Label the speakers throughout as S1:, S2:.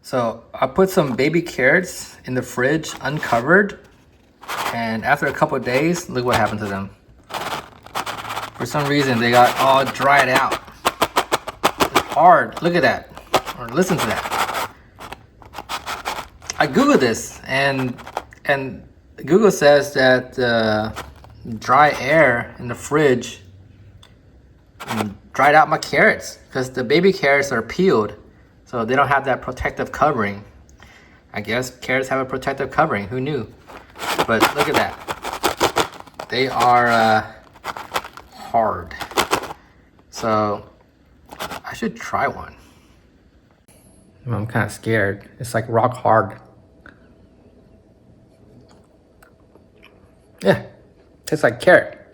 S1: So I put some baby carrots in the fridge uncovered, and after a couple of days, look what happened to them. For some reason, they got all dried out. It's hard. Look at that. Or listen to that. I Googled this, and Google says that dry air in the fridge dried out my carrots because the baby carrots are peeled, so they don't have that protective covering. I guess carrots have a protective covering. Who knew? But look at that. They are hard. So I should try one. I'm kind of scared. It's like rock hard. Yeah, tastes like carrot.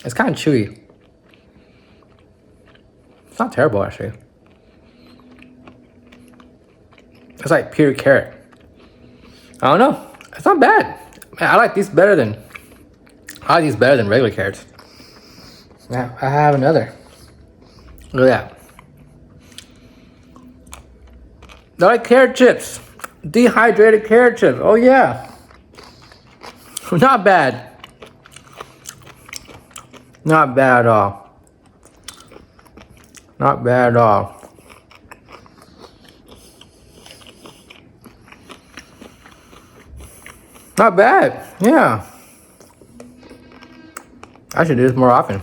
S1: It's kind of chewy. It's not terrible, actually. It's like pure carrot. I don't know. It's not bad. Man, I like these better than regular carrots. Now I have another. Look at that. They're like carrot chips. Dehydrated carrot chips. Oh yeah. Not bad. Not bad at all. Not bad at all. Not bad. Yeah. I should do this more often.